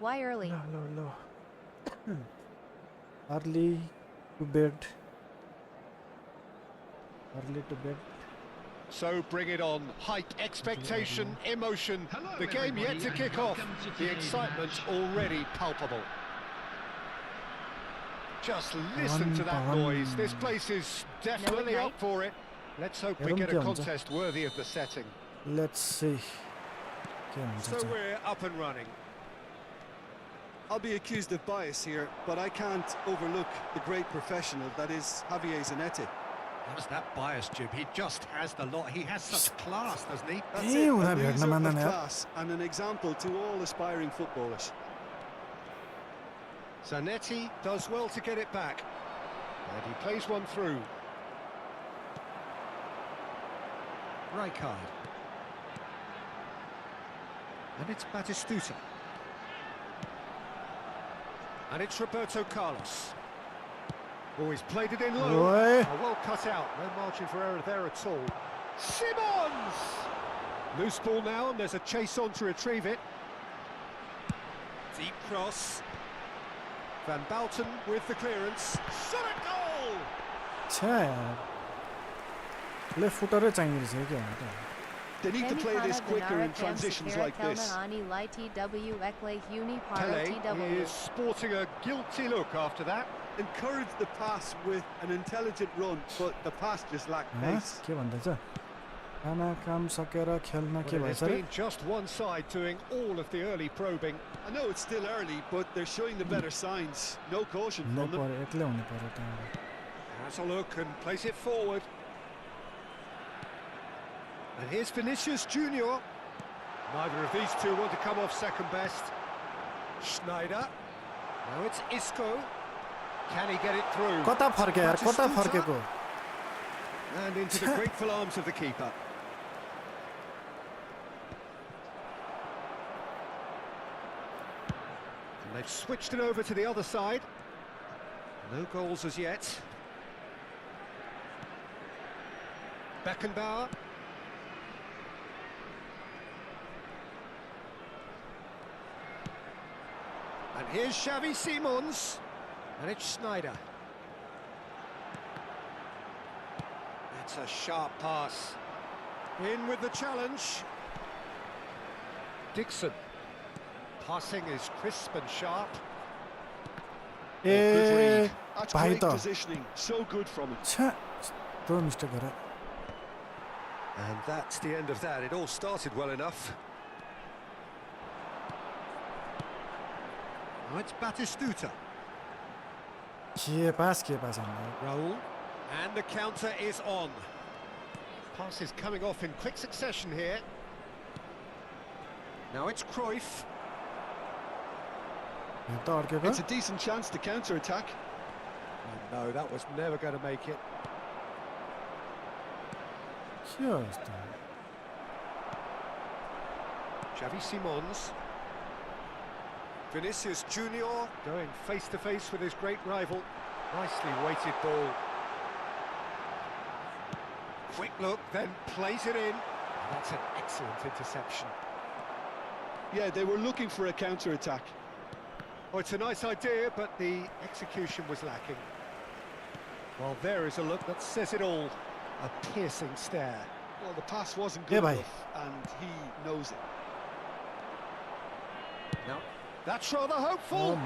Why early? No. Early to bed. Early to bed. So bring it on. Hype, expectation, emotion. Hello, The game yet to kick off. The excitement already palpable. Just listen to that noise. This place is definitely up for it. Let's hope we get a contest worthy of the setting. Let's see. So we're up and running. I'll be accused of bias here, but I can't overlook the great professional that is Javier Zanetti. How's that bias, Jim? He just has the lot. He has such class, doesn't he? That's it, a loser of class and an example to all aspiring footballers. Zanetti does well to get it back. And he plays one through. Rijkaard. And it's Batistuta. And it's Roberto Carlos. Oh, he's played it in low. Oh, well cut out. No margin for error there at all. Simons! Loose ball now, and there's a chase on to retrieve it. Deep cross. Van Bouten with the clearance. Shot at goal! They need to play this quicker in transitions like this. Pele is sporting a guilty look after that. Encouraged the pass with an intelligent run, but the pass just lacked pace. It's been just one side doing all of the early probing. I know it's still early, but they're showing the better signs. No caution from them. Has a look and plays it forward. And here's Vinícius Jr. Neither of these two want to come off second best. Schneider. Now it's Isco. Can he get it through? And into the grateful arms of the keeper. And they've switched it over to the other side. No goals as yet. Beckenbauer. And here's Xavi Simons. And it's Schneider. It's a sharp pass. In with the challenge. Dixon. Passing is crisp and sharp. Good read. That's great positioning. So good from him. And that's the end of that. It all started well enough. Now it's Batistuta. Raul. And the counter is on. Passes coming off in quick succession here. Now it's Cruyff. It's a decent chance to counter-attack. Oh, no, that was never going to make it. Xavi Simons. Vinícius Jr. going face-to-face with his great rival. Nicely weighted ball. Quick look, then plays it in. That's an excellent interception. Yeah, they were looking for a counter-attack. Oh, it's a nice idea, but the execution was lacking. Well, there is a look that says it all. A piercing stare. Well, the pass wasn't good enough, and he knows it. No, that's rather hopeful.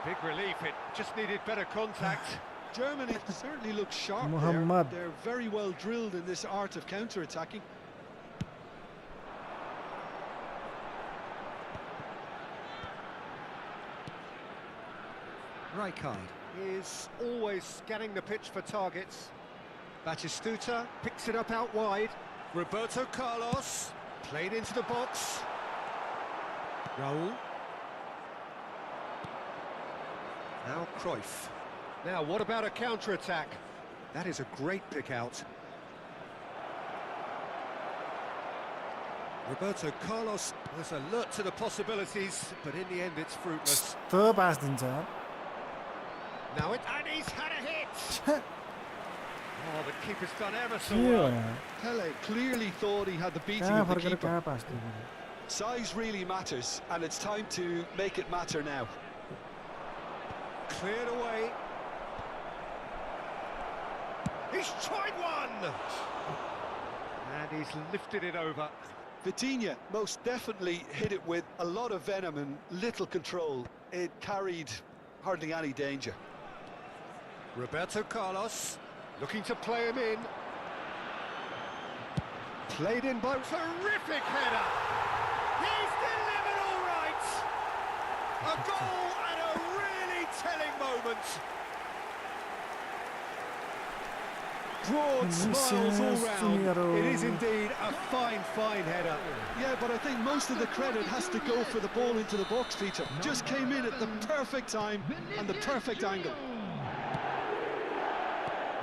Big relief, it just needed better contact. Germany certainly looks sharp there. They're very well drilled in this art of counter-attacking. Rijkaard is always scanning the pitch for targets. Batistuta picks it up out wide. Roberto Carlos played into the box. Raul. Now Cruyff. Now what about a counter-attack? That is a great pick out. Roberto Carlos was alert to the possibilities, but in the end it's fruitless. Now and he's had a hit! Oh, the keeper's done ever so well. Pele clearly thought he had the beating of the keeper. Size really matters, and it's time to make it matter now. Cleared away. He's tried one! And he's lifted it over. Vitinha most definitely hit it with a lot of venom and little control. It carried hardly any danger. Roberto Carlos looking to play him in. Played in by terrific header. He's delivered all right. A goal at a really telling moment. Broad smiles all round. It is indeed a fine header. Yeah, but I think most of the credit has to go for the ball into the box, Peter. Just came in at the perfect time and the perfect angle.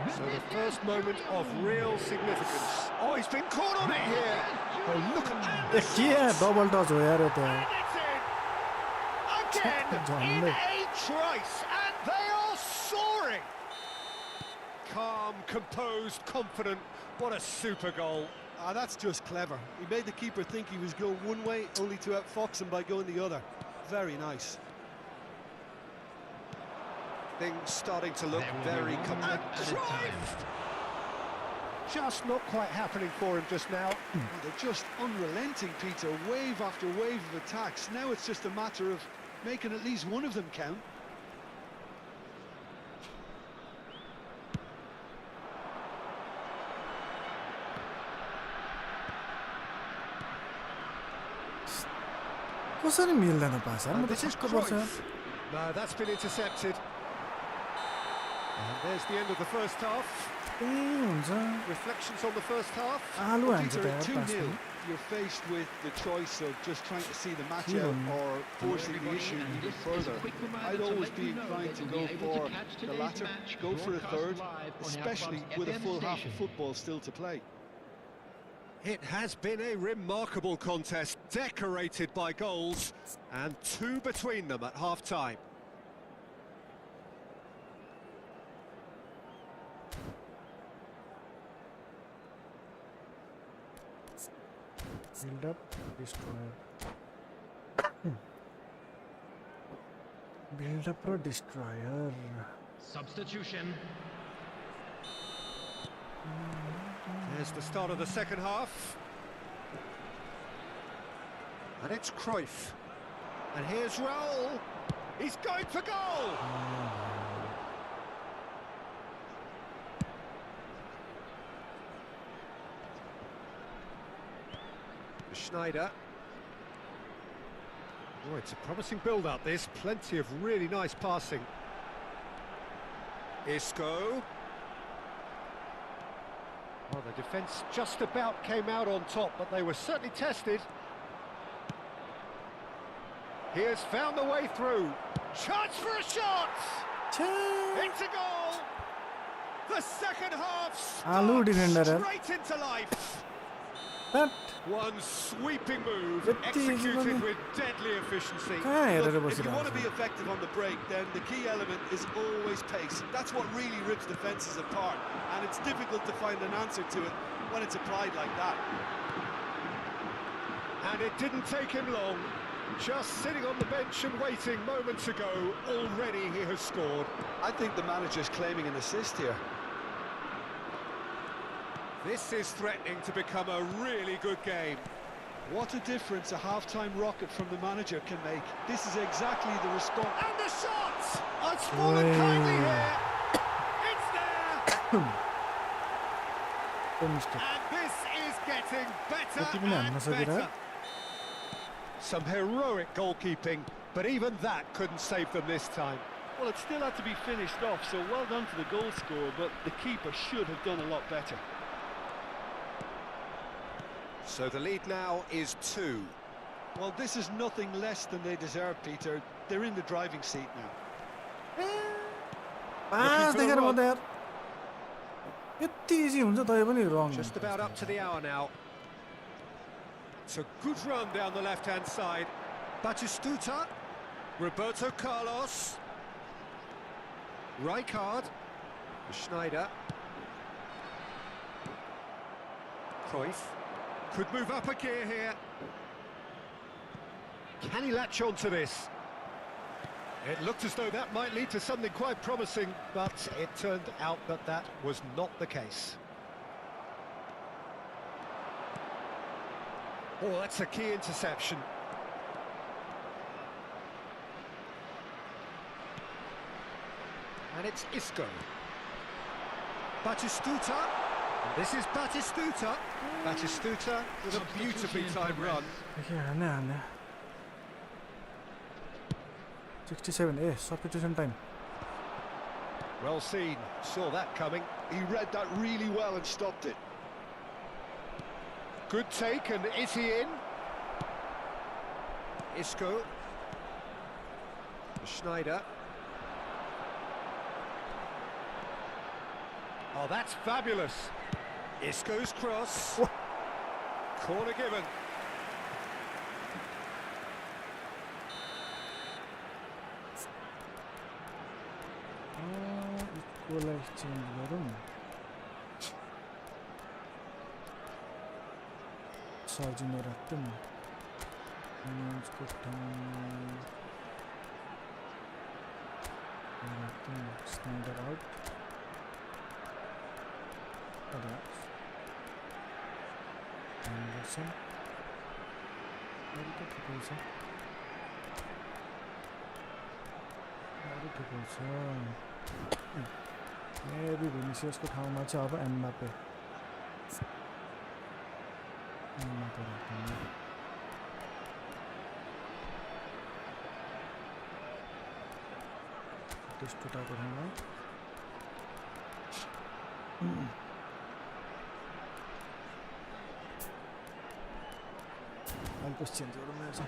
So the first moment of real significance. Oh, he's been caught on it here. Oh, look at that. देखिए double toss हो यार ये तो And it's in. Again, in a trice. And they are soaring. Calm, composed, confident. What a super goal. Ah, that's just clever. He made the keeper think he was going one way, only to outfox him by going the other. Very nice. Things starting to look very complex. Just not quite happening for him just now. Well, they're just unrelenting, Peter. Wave after wave of attacks. Now it's just a matter of making at least one of them count. कसरी मिल्दैन पास यार म त This is छक्क पर्छ Cruyff. No, that's been intercepted. And there's the end of the first half. त्यही हुन्छ Reflections on the first half. आलु हान्छ Peter, त at यार 2-0, पास you're faced with the choice of just trying to see the match out or forcing the issue even further. I'd always be inclined to go for the latter, go for a third, especially with a full half of football still to play. It has been a remarkable contest, decorated by goals, and two between them at half-time. build up destroyer build up pro destroyer Substitution. There's the start of the second half. And it's Cruyff. And here's Raul. He's going for goal! Schneider. Oh, it's a promising build-up, this. Plenty of really nice passing. Isco. Well, the defence just about came out on top, but they were certainly tested. He has found the way through. Chance for a shot! It's a goal! The second half starts straight into life. One sweeping move, executed with deadly efficiency. Look, if you want to be effective on the break, then the key element is always pace. That's what really rips defences apart, and it's difficult to find an answer to it when it's applied like that. And it didn't take him long. Just sitting on the bench and waiting moments ago, already he has scored. I think the manager's claiming an assist here. This is threatening to become a really good game. What a difference a half-time rocket from the manager can make. This is exactly the response. And the shot! It's fallen kindly here. It's there! And this is getting better and better. Some heroic goalkeeping, but even that couldn't save them this time. Well, it still had to be finished off, so well done to the goal scorer, but the keeper should have done a lot better. So the lead now is 2. Well, this is nothing less than they deserve, Peter. They're in the driving seat now. पास देखेर म त यार यति easy हुन्छ तै पनि रङ Just about up to the hour now. It's a good run down the left-hand side. Batistuta, Roberto Carlos, Rijkaard, Schneider, Cruyff. Could move up a gear here. Can he latch on to this? It looked as though that might lead to something quite promising, but it turned out that that was not the case. Oh, that's a key interception. And it's Isco. Batistuta. And this is Batistuta. Batistuta with a beautifully timed run. Okay, 67. Substitution time. Well seen. Saw that coming. He read that really well and stopped it. Good take, and is he in? Isco. Schneider. Oh, that's fabulous. Isco's cross. What? Corner given. Equalize change varum. Sargino rattım. Schneider out. Anderson. Very good also. Maybe Vinícius को ठाउँमा चाहिँ अब Mbappé. Batistuटाको ठाउँमा Alpes change गर्नु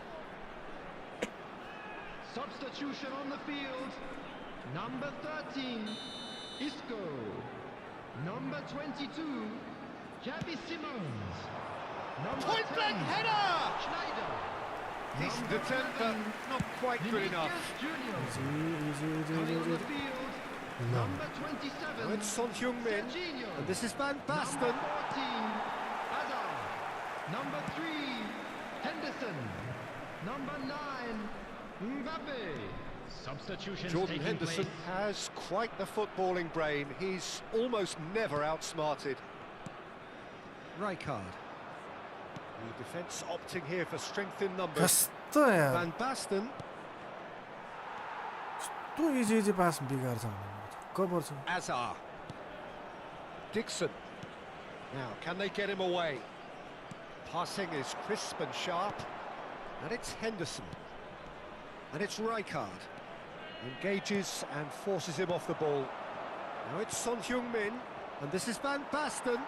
Substitution on the field. Number 13, Isco. Number 22, Javi Simons. Number Point 10, blank header! Schneider. Decent Number attempt, but 7, not quite good enough. Vinícius Jr. Coming on the field. Number 27, Now it's Son Heung-min, Jorginho. and this is Van Basten. Number 14, Hazard. Number 3, Henderson. Number 9, Mbappé. Substitutions Jordan taking Henderson place. has quite the footballing brain. He's almost never outsmarted. Rijkaard. The defence opting here for strength in numbers. कस्तो यार Van Basten. कस्तो easy पास बिगार्छ cover छ Azar. Dixon. Now, can they get him away? Passing is crisp and sharp. And it's Henderson. And it's Rijkaard. Engages and forces him off the ball. Now it's Son Heung-min. And this is Van Basten.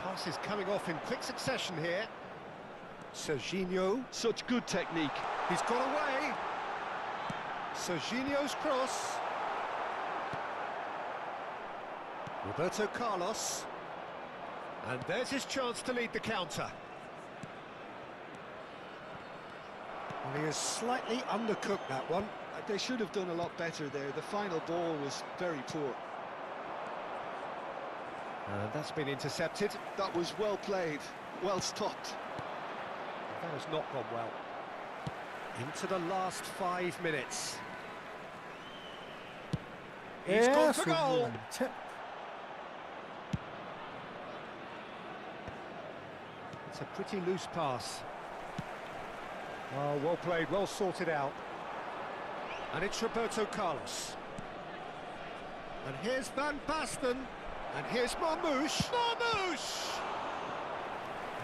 Pass is coming off in quick succession here. Serginho. Such good technique. He's got away. Serginho's cross. Roberto Carlos. And there's his chance to lead the counter. Well, he has slightly undercooked that one. They should have done a lot better there. The final ball was very poor. That's been intercepted. That was well played, well stopped. That has not gone well. Into the last 5 minutes. He's gone for goal. It's a pretty loose pass. Oh, well played, well sorted out. And it's Roberto Carlos. And here's Van Basten. And here's Marmoush. Marmoush!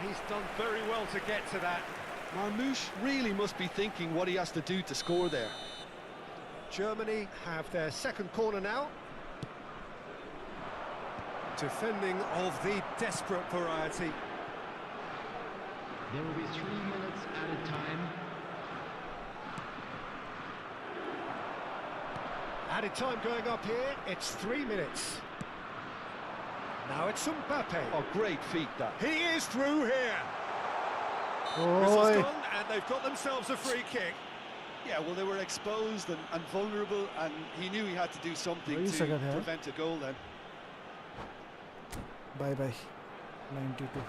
He's done very well to get to that. Marmoush really must be thinking what he has to do to score there. Germany have their second corner now. Defending of the desperate variety. There will be 3 minutes added time. Added time going up here. It's 3 minutes. Now it's Mbappé. Oh, great feat that. He is through here. Oi. Whistle's gone, and they've got themselves a free kick. Yeah, well, they were exposed and vulnerable, and he knew he had to do something Wait a to second here. prevent a goal then. Bye bye 92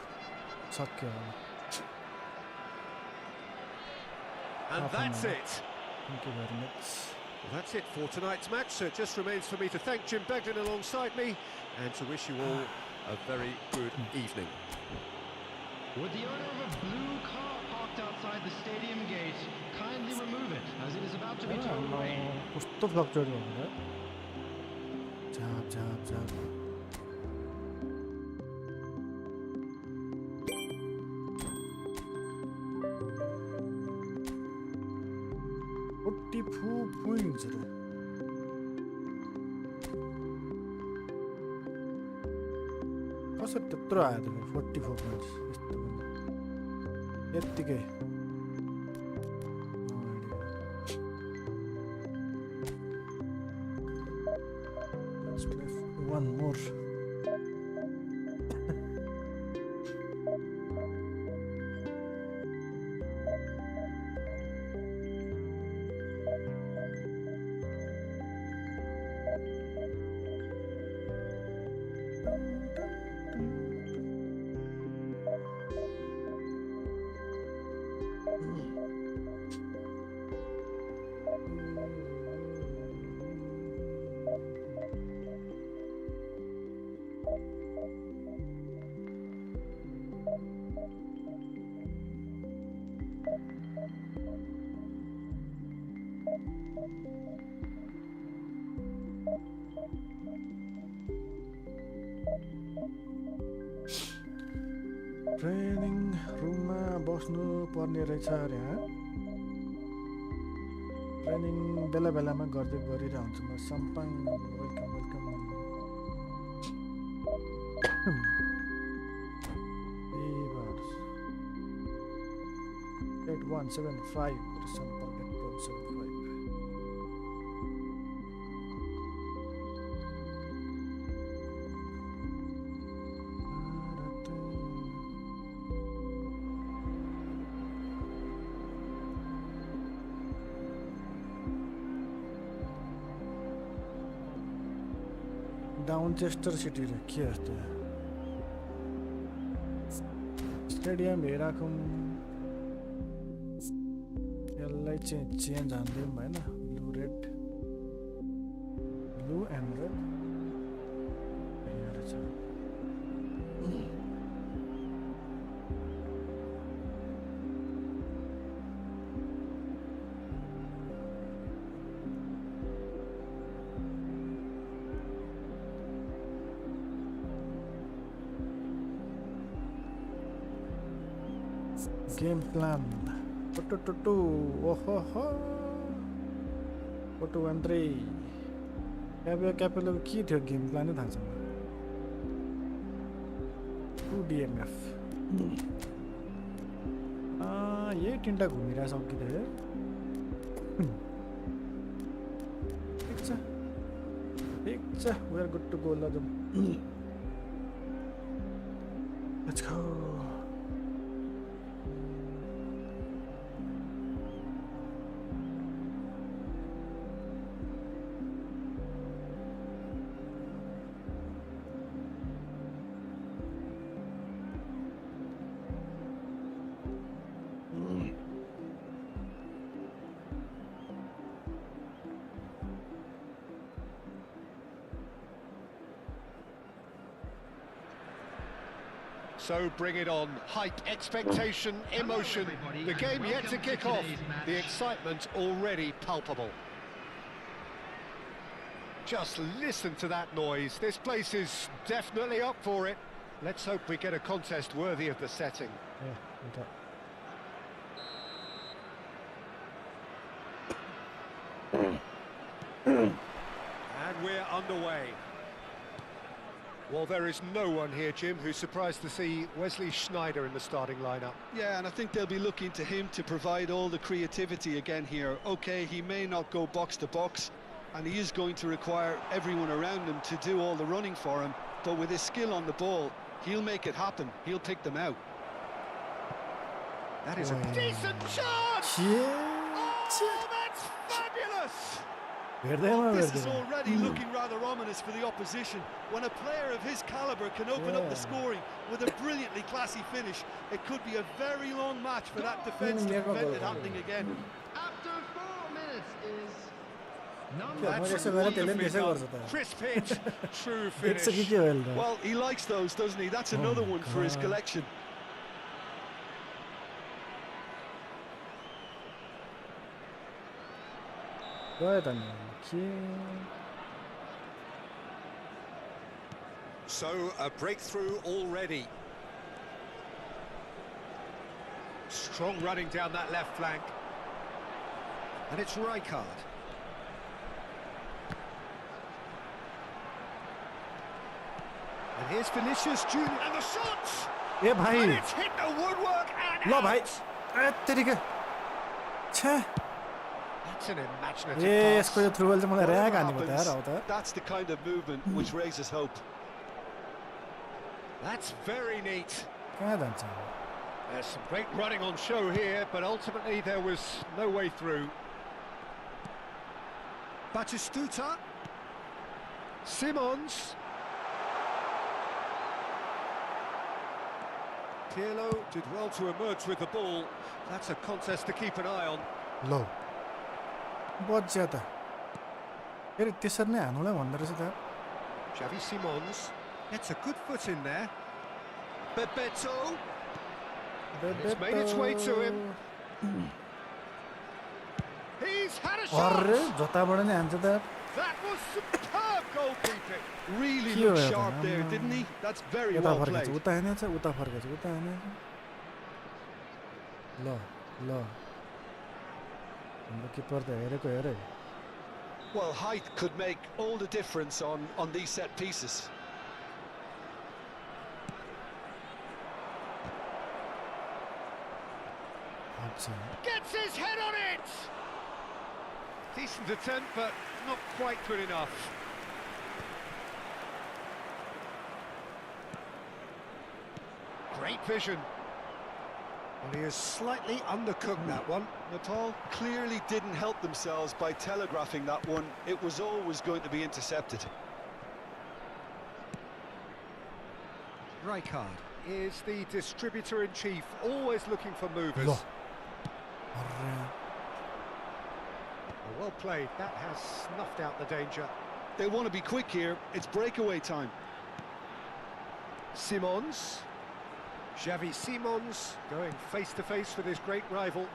सक्यो And Half an that's hour. it. Thank you very much. Well, that's it for tonight's match. So it just remains for me to thank Jim Beglin alongside me and to wish you all a very good evening. With the owner of a blue car parked outside the stadium gate, kindly remove it as it is about to be towed away. कस्तो fluctuate गर्नु झाप झाप झाप 44 points रे कसरी त्यत्रो आयो त 44 points यस्तो पनि यत्तिकै Let's play one more. Training रुममा बस्नु पर्ने रहेछ अरे ट्रेनिङ बेला बेलामा गर्दै गरिरहन्छु म सम्पाङ वेलकम वेलकम 8175 सम्पर्क 8175 डाउनचेस्टर सिटी रे के जस्तो स्टेडियम हेराखौँ यसलाई चाहिँ चेन्ज हान्दिउँ होइन blue red blue end red यहाँ रहेछ Game plan. Oho. 4-2-1-3. Capello के थियो गेम प्लान थाहा छैन 2DMF यही तिनटा घुमिरहेछ अघि त ठिक छ we are good to go ल जाउँ let's go So bring it on. Hype, expectation, emotion. The game yet to kick off. The excitement already palpable. Just listen to that noise. This place is definitely up for it. Let's hope we get a contest worthy of the setting. And we're underway. Well, there is no one here, Jim, who's surprised to see Wesley Sneijder in the starting lineup. Yeah, and I think they'll be looking to him to provide all the creativity again here. Okay, he may not go box to box, and he is going to require everyone around him to do all the running for him, but with his skill on the ball, he'll make it happen. He'll pick them out. That is a decent chance! Yeah. Oh, that's fabulous! Verdi This is already looking rather ominous for the opposition. When a player of his caliber can open up the scoring with a brilliantly classy finish, it could be a very long match for that defence to prevent it happening again. After 4 minutes is That's That's wonderfully done. Crisp hit, true finish. Well, he likes those, doesn't he? That's another one for his collection. So, a breakthrough already. Strong running down that left flank. And it's Rijkaard. And here's Vinícius Jr. and the shots! A And भाई it's hit the woodwork and ल भाइ out! तेरिका छे That's an imaginative A pass. यसको यो through बल चाहिँ मलाई र्याग Whatever हानेको त यार happens, अब त that's the kind of movement which raises hope. That's very neat. कहाँ जान्छ There's some great running on show here, but ultimately there was no way through. Batistuta. Simons. Pirlo did well to emerge with the ball. That's a contest to keep an eye on. ल बज्या त फेरि त्यसरी नै हान्नुलाई भन्दो रहेछ त Xavi Simons gets a good foot in there. Bebeto. It's made its way to him. He's had a shot. अरे जताबाट नै हान्छ त That was superb goalkeeping. Really Cute, looked sharp there, man. didn't he? That's very यता well फर्केछ played. उता हानेछ उता फर्केछ उता हानेछ ल ल हाम्रो किपर त हेरेको हेरे Well, height could make all the difference on these set pieces. Gets his head on it. Decent attempt, but not quite good enough. Great vision. Well, he has slightly undercooked that one. Natal clearly didn't help themselves by telegraphing that one. It was always going to be intercepted. Rijkaard is the distributor-in-chief, always looking for movers. ल अरे Well played, that has snuffed out the danger. They want to be quick here. It's breakaway time. Simons. Xavi Simons going face-to-face with his great rival.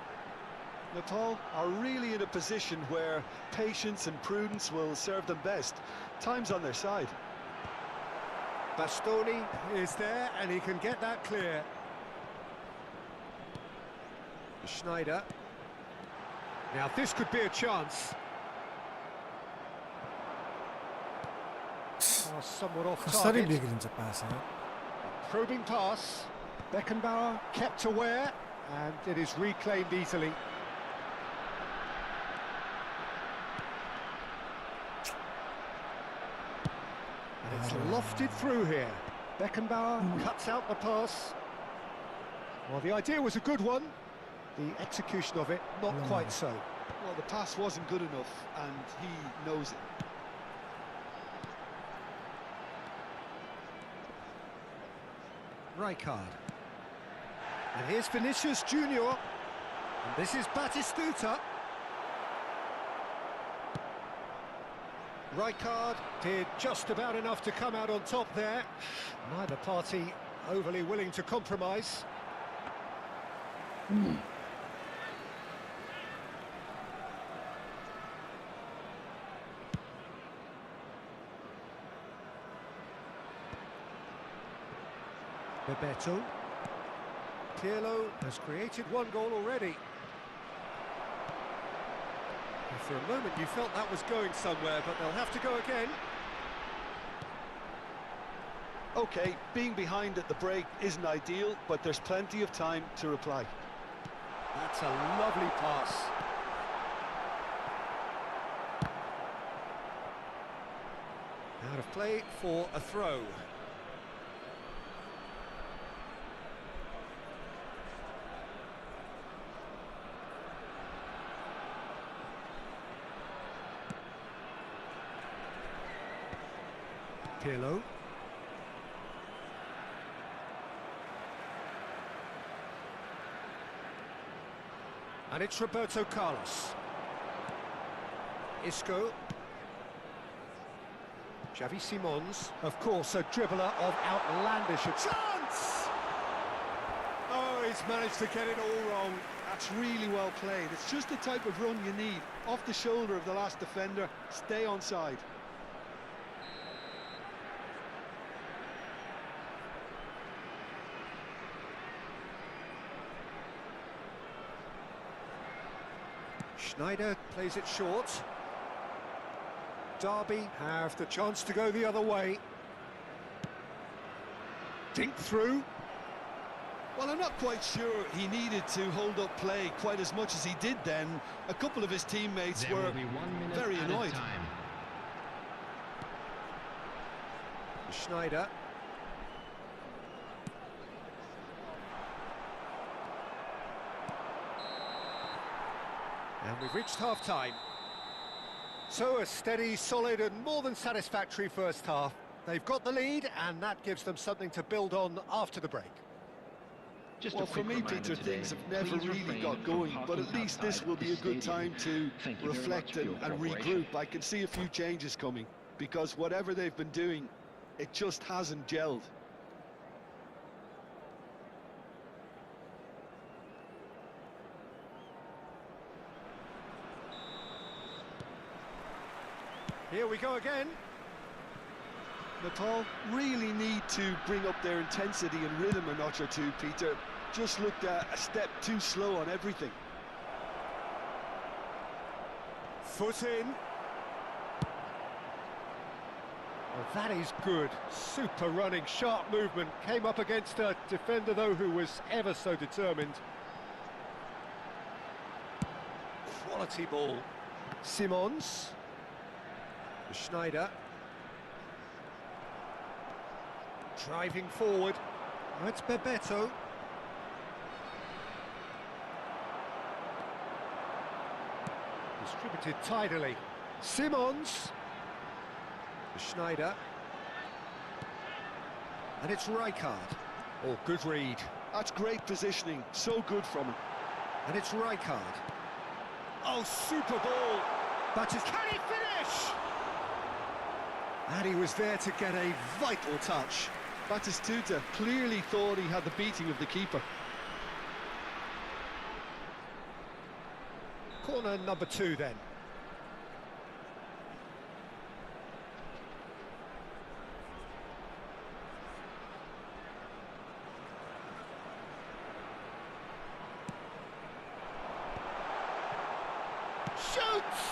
Natal are really in a position where patience and prudence will serve them best. Time's on their side. Bastoni is there and he can get that clear. Schneider. Now this could be a chance. Oh, somewhat off कसरी target. बिग्रिन्छ पास यार Probing pass. Beckenbauer kept aware and it is reclaimed easily. And it's lofted through here. Beckenbauer cuts out the pass. Well, the idea was a good one. The execution of it, not quite so. Well, the pass wasn't good enough, and he knows it. Rijkaard. And here's Vinícius Jr. And this is Batistuta. Rijkaard did just about enough to come out on top there. Neither party overly willing to compromise. Bebeto. Pirlo has created one goal already. And for a moment you felt that was going somewhere, but they'll have to go again. Okay, being behind at the break isn't ideal, but there's plenty of time to reply. That's a lovely pass. Out of play for a throw. Pirlo. And it's Roberto Carlos. Isco. Xavi Simons, of course, a dribbler of outlandish chance! Oh, he's managed to get it all wrong. That's really well played. It's just the type of run you need. Off the shoulder of the last defender, stay onside. Schneider plays it short. Derby have the chance to go the other way. Dink through. Well, I'm not quite sure he needed to hold up play quite as much as he did then. A couple of his teammates There were will be 1 minute very added annoyed. time. Schneider. And we've reached half-time. So a steady, solid and more than satisfactory first half. They've got the lead and that gives them something to build on after the break. Just Well, a for quick me, reminder Peter, today, things have never please really refrain got from going, but parking at least this outside will be the a good stadium. time to Thank you very reflect much for your and cooperation. regroup. I can see a few changes coming, because whatever they've been doing, it just hasn't gelled. Here we go again. Nepal really need to bring up their intensity and rhythm a notch or two, Peter. Just looked a step too slow on everything. Foot in. Well, that is good. Super running, sharp movement. Came up against a defender, though, who was ever so determined. Quality ball. Simons. Schneider. Driving forward. Oh, it's Bebeto. Distributed tidily. Simons. Schneider. And it's Rijkaard. Oh, good read. That's great positioning, so good from him. And it's Rijkaard. Oh, super ball. But can he finish? And he was there to get a vital touch. Batistuta clearly thought he had the beating of the keeper. Corner number 2 then. Shoots!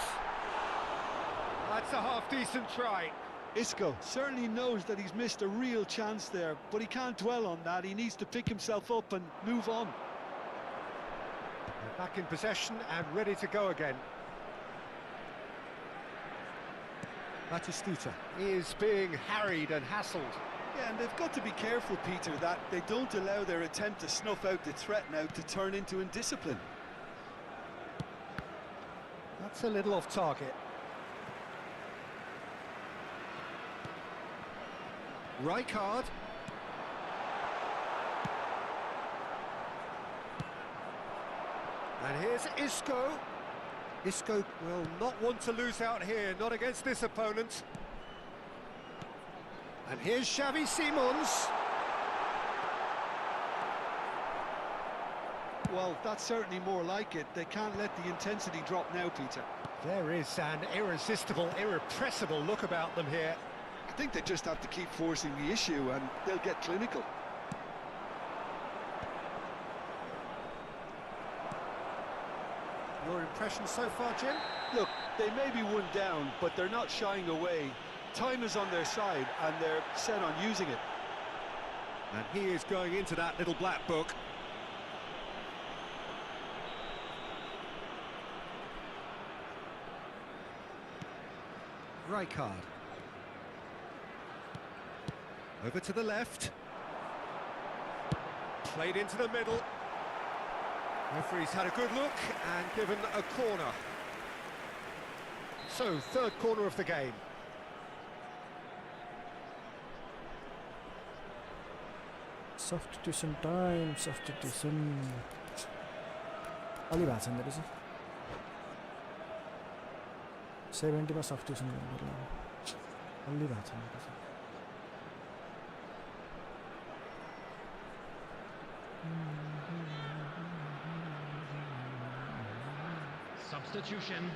That's a half-decent try. Isco certainly knows that he's missed a real chance there, but he can't dwell on that. He needs to pick himself up and move on. They're back in possession and ready to go again. Batistuta is being harried and hassled. Yeah, and they've got to be careful, Peter, that they don't allow their attempt to snuff out the threat now to turn into indiscipline. That's a little off target. Rijkaard. And here's Isco. Isco will not want to lose out here, not against this opponent. And here's Xavi Simons. Well, that's certainly more like it. They can't let the intensity drop now, Peter. There is an irresistible, irrepressible look about them here. I think they just have to keep forcing the issue and they'll get clinical. Your impression so far, Jim? Look, they may be one down, but they're not shying away. Time is on their side and they're set on using it. And he is going into that little black book. Rijkaard. Over to the left. Played into the middle. Referee's had a good look and given a corner. So, third corner of the game. Substitution time. Substitution. अलि भएको छैन रहेछ 70 मा substitution गर्नु अलि भएको छैन रहेछ Substitution.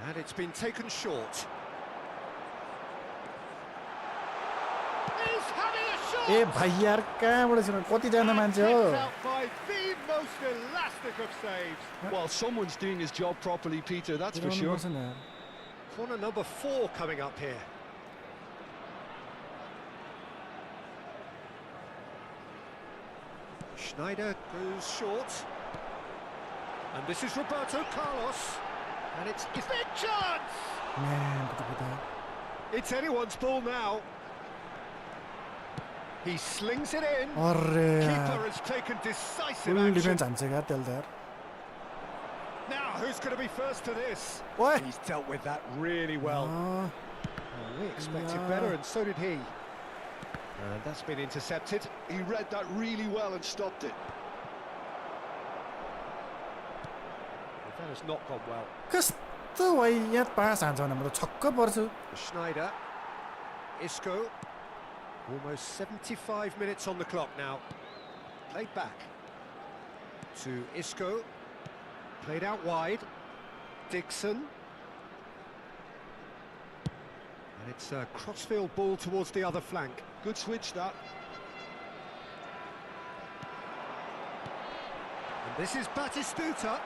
And it's been taken short. He's having a shot! ए भाइ यार कहाँबाट छ कति जना मान्छे हो Picked out by the most elastic of saves. Well, someone's doing his job properly, Peter, that's for sure. Corner number 4 coming up here. Schneider goes short. And this is Roberto Carlos. And it's a big chance! Man, It's anyone's ball now. He slings it in. Keeper has taken decisive action. Now, who's going to be first to this? What? He's dealt with that really well. We expected better, and so did he. That's been intercepted. He read that really well and stopped it. That has not gone well. कस्तो वाइयात पास हान्छ भने म त छक्क पर्छु Schneider, Isco, almost 75 minutes on the clock now. Played back to Isco, played out wide, Dixon. And it's a crossfield ball towards the other flank. Good switch, that. And this is Batistuta.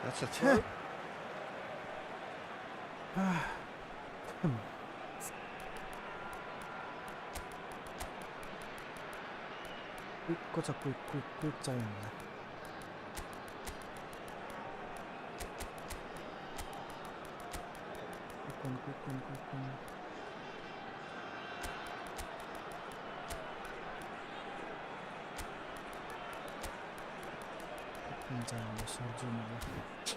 That's a throw. quick चाहियो मलाई quick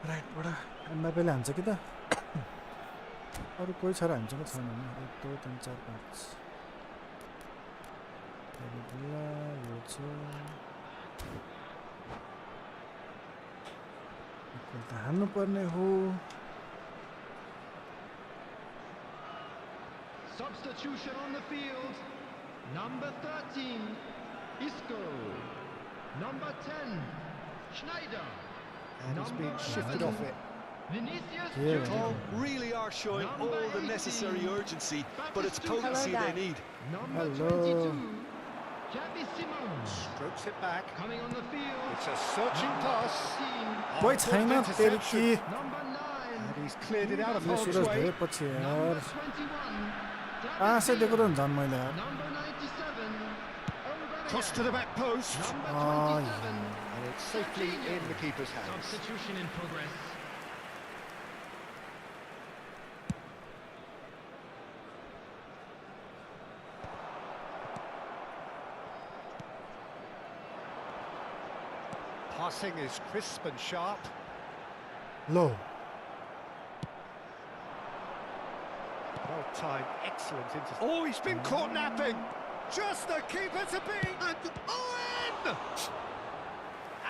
right बडा एमबापेले हान्छ कि त अरु कोही छ र हान्छ कि छैन नि 1 2 3 4 5 बुला यो छ त हान्नु पर्ने हो Substitution on the field. Number 13, Isco. Number 10, Schneider. And he's been shifted off it. Vinicius Yeah. Jr. Oh, really are showing Number all the 18, necessary urgency, but it's Batistuta. potency they need. Number Hello. 22, Xavi Simons. Strokes it back. Coming on the field. It's a searching pass. 16, कोही छैन तेरिकी Number 9, And he's cleared it out of yo harm's Suraj way. भएपछि Number यार 21, आशै दिएको त झन् मैले यार Number 97, Cross to the back post. Number Oh, 27. And it's safely in the keeper's hands. Substitution in progress. Passing is crisp and sharp. Low Well timed, excellent intercept. Oh, he's been caught napping. Just the keeper to beat. And Owen!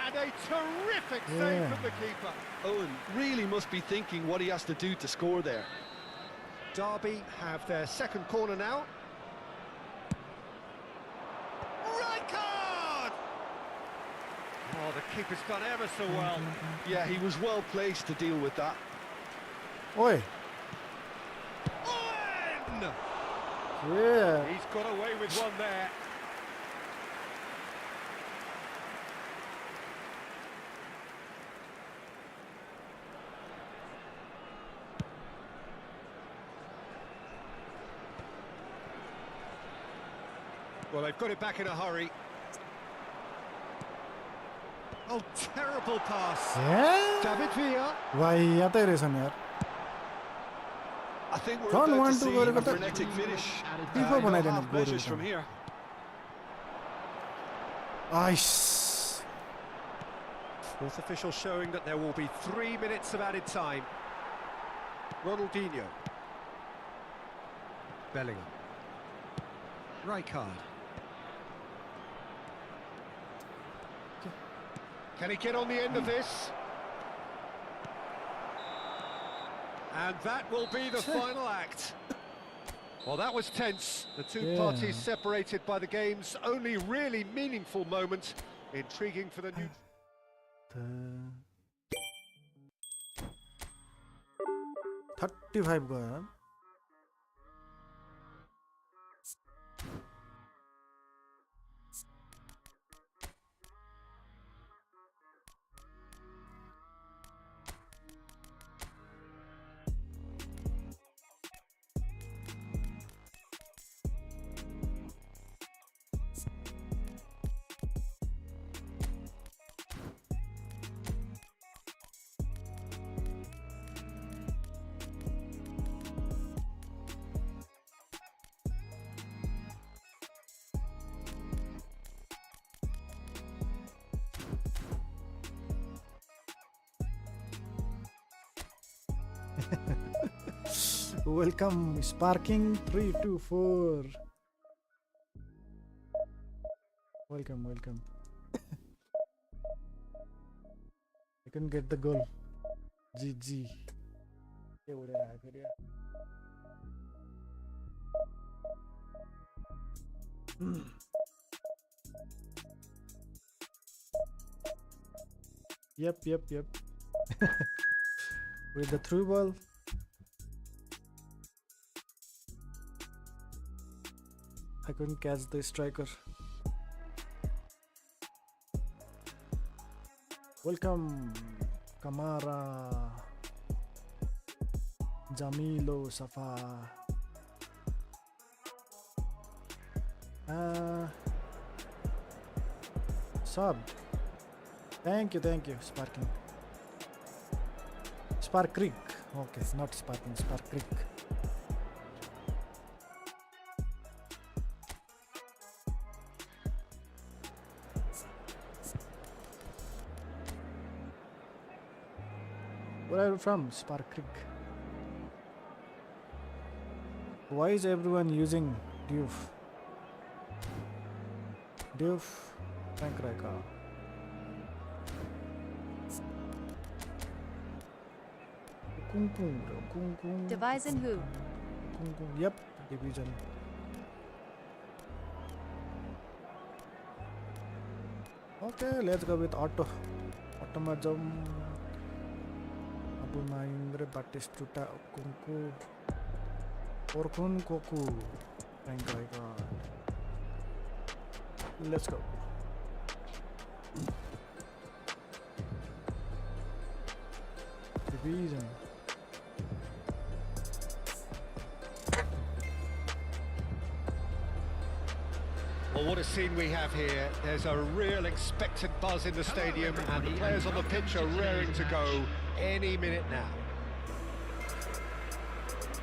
And a terrific save Yeah. from the keeper. Owen really must be thinking what he has to do to score there. Derby have their second corner now. Right card! Oh, the keeper's done ever so well. Yeah, he was well placed to deal with that. ओए Owen! Yeah. He's got away with one there. Well, they've got it back in a hurry. Oh, terrible pass. David Villa. वाहियातै रहेछ नि यार I think we're Don't about want to to see go to a the- frenetic finish. FIFA No बनाइदिनु half measures from here. Ice Fourth official showing that there will be 3 minutes of added time. Ronaldinho. Bellingham. Rijkaard. Can he get on the end of this? And that will be the final act. Well, that was tense. The two parties separated by the game's only really meaningful moment. Intriguing for the new... 35 गयो Welcome, Sparking 324. Welcome, welcome. I couldn't get the goal. GG. Yep. With the through ball. I couldn't catch the striker. Welcome, Kamara, Jamilo, Safa. Sub. Thank you, Sparking. Spark Creek. Okay, not Sparking, Spark Creek. Where are you from? Spark Creek. Why is everyone using Diouf? Frank Rijkaard. Division who? Yep, division. Okay, let's go with auto. Automation. Abu Maindra, Batistuta, Kunku, Orkun Koku, Frank Rijkaard. Let's go. Division. Well, what a scene we have here. There's a real expectant buzz in the stadium, and the players on the pitch are raring to go any minute now.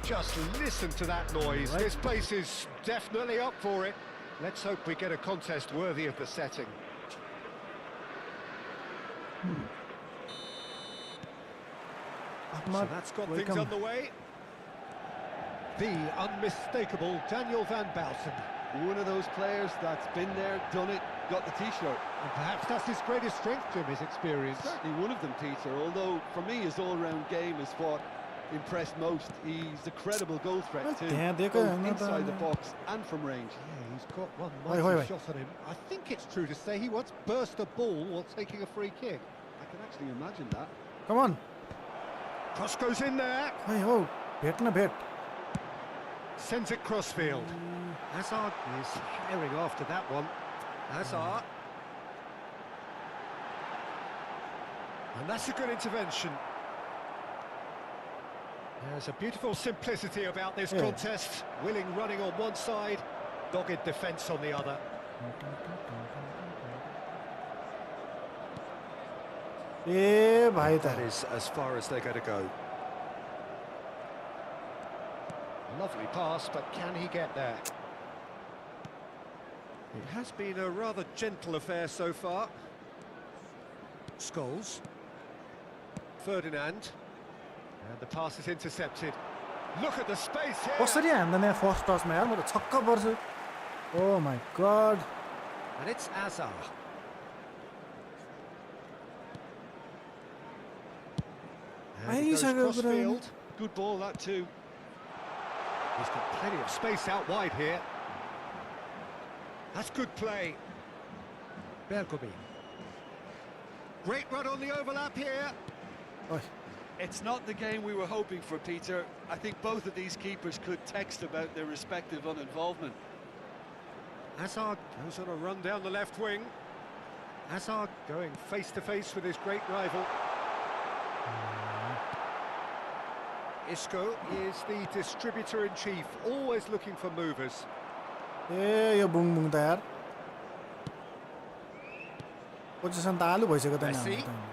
Just listen to that noise. This place is definitely up for it. Let's hope we get a contest worthy of the setting. So that's got things underway. The unmistakable Daniel van Baalsen. One of those players that's been there, done it, got the t-shirt. And perhaps that's his greatest strength, Jim, his experience. Certainly one of them, Peter, although for me his all-round game is what impressed most. He's a credible goal threat too, both inside the box and from range. Yeah, he's got one mighty shot on him. I think it's true to say he once burst a ball while taking a free kick. I can actually imagine that. Come on. Cross goes in there. Hey, bet na bet. Sends it crossfield. Hazard is herring after that one. Hazard. And that's a good intervention. There's a beautiful simplicity about this contest. Willing running on one side, Dogged defence on the other. ए भाइ त That is as far as they're going to go. Lovely pass, but can he get there? It has been a rather gentle affair so far. Scholes. Ferdinand. And the pass is intercepted. Look at the space here. कसरी हान्दैन यहाँ first टचमा यार म त छक्क पर्छु oh my God And it's Azar. And he goes crossfield. Good ball, that too. He's got plenty of space out wide here. That's good play. Bergomi. Great run on the overlap here. ओइ It's not the game we were hoping for, Peter. I think both of these keepers could text about their respective uninvolvement. Hazard goes on a run down the left wing. Hazard going face-to-face with his great rival. Isco is the distributor-in-chief, always looking for movers. ए यो बुङ बुङ त यार position त आलु भइसक्यो त Messi. नि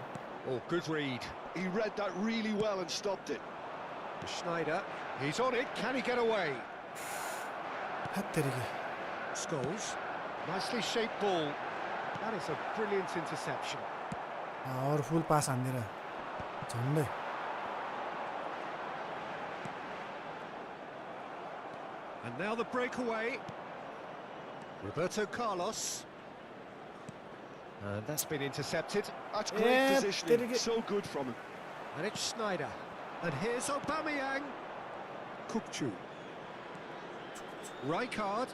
Oh, good read. He read that really well and stopped it. Schneider, he's on it. Can he get away? हत्तेरीके Scholes, nicely shaped ball. That is a brilliant interception. और full पास हान्दिएर झन्डै And now the breakaway. Roberto Carlos. And that's been intercepted. That's great Yeah, positioning. did he get- So good from him. And it's Schneider. And here's Aubameyang. Kukçu. Rijkaard.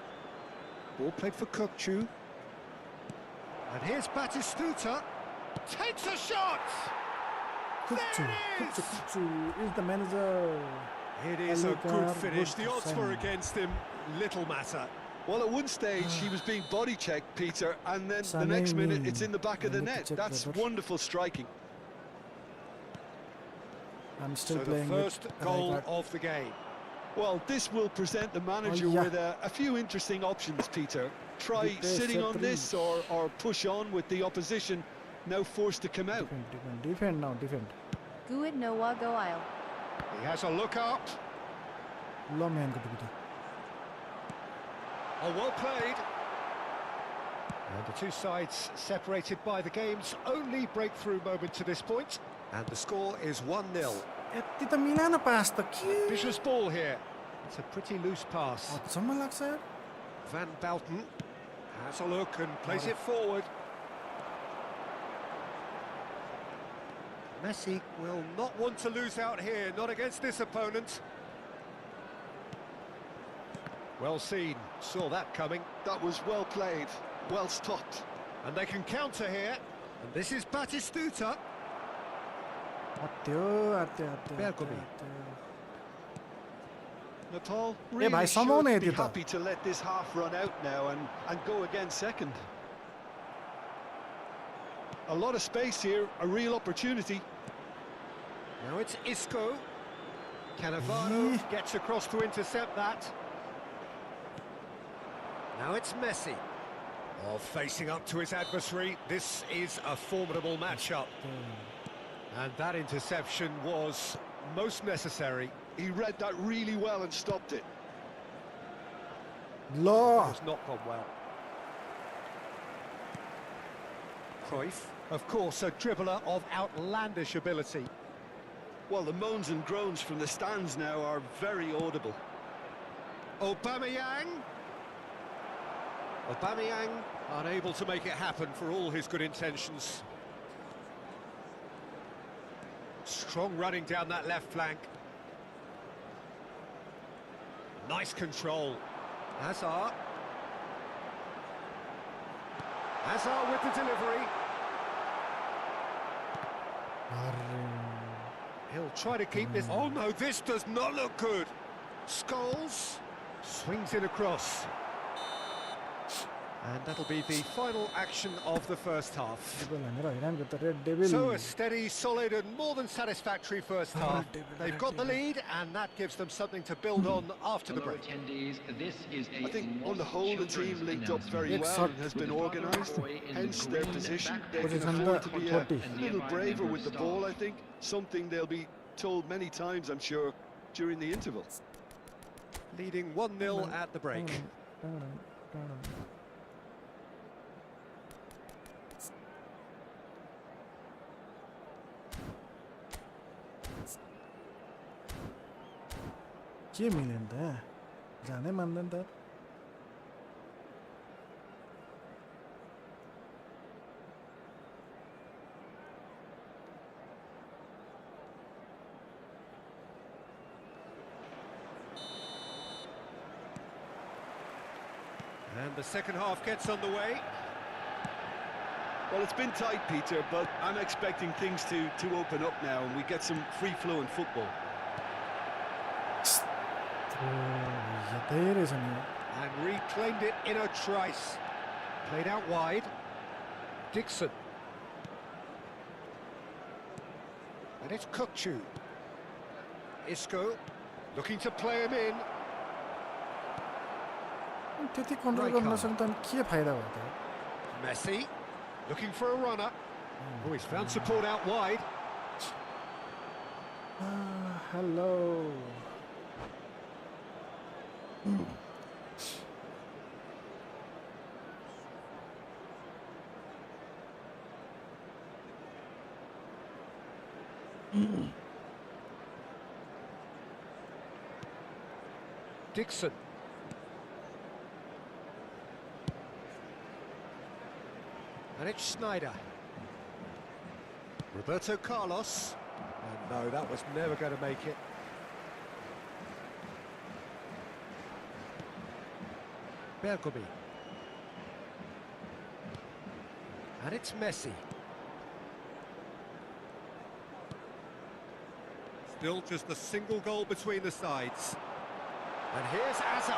Ball played for Kukçu. And here's Batistuta. Takes a shot! कुक्चु कुक्चु कुक्चु is the manager It is a good Algar finish. The odds were Gustafsson. against him. Little matter. Well, at one stage he was being body checked, Peter, and then the Sané next minute mean. it's in the back of the I need to net. check That's that. wonderful striking. I'm still So the playing first with goal Rijkaard. of the game. Well, this will present the manager yeah. with a few interesting options, Peter. Try Good sitting pace, on this or push on with the opposition now forced to come out. Defend now, defend. Guid Noah Go Isle. He has a look up. ल म्यानको टुकी Oh, well played. And the two sides separated by the game's only breakthrough moment to this point. And the score is 1-0. यति त मिलान पास त के Vicious ball here. It's a pretty loose pass. अचम्म लाग्छ यार Van Bouten has a look and plays it forward. Messi will not want to lose out here, not against this opponent. Well seen, saw that coming. That was well played, well stopped. And they can counter here. And this is Batistuta. अत्यो अत्यो अत्यो Bergomi. Nepal भाइ, really समाउन should be यति त। happy to let this half run out now and go again second. A lot of space here, a real opportunity. Now it's Isco. Cannavaro gets across to intercept that. Now it's Messi. Oh, facing up to his adversary. This is a formidable matchup. And that interception was most necessary. He read that really well and stopped it. ल It's not gone well. Cruyff, of course, a dribbler of outlandish ability. Well, the moans and groans from the stands now are very audible. Aubameyang. Aubameyang unable to make it happen for all his good intentions. Strong running down that left flank. Nice control. Hazard. Hazard with the delivery. He'll try to keep this. Oh no, this does not look good. Scholes swings it across. And that'll be the final action of the first half. Dribble भनेर हैरान गर्दा red devil. So a steady, solid and more than satisfactory first half. They've got the lead and that gives them something to build on after the break. I think on the whole the team linked up very well and has been organised, hence their position. They can afford to be a little braver with the ball, I think. Something they'll be told many times, I'm sure, during the interval. Leading 1-0 at the break. के मिलेन त जानै मान्दैन त. And the second half gets underway. Well, it's been tight, Peter, but I'm expecting things to open up now and we get some free-flowing football. धेरै रहेछ नि. And reclaimed it in a trice. Played out wide. Dixon. And it's Kubo. Isco looking to play him in. त्यति control गर्न नसक्दा अनि के फाइदा भयो त. Messi looking for a runner. Oh, he's found support out wide. Hello. Dixon. And it's Snyder. Roberto Carlos. And no, that was never going to make it. Bergomi. And it's Messi. Still just a single goal between the sides. And here's Hazard.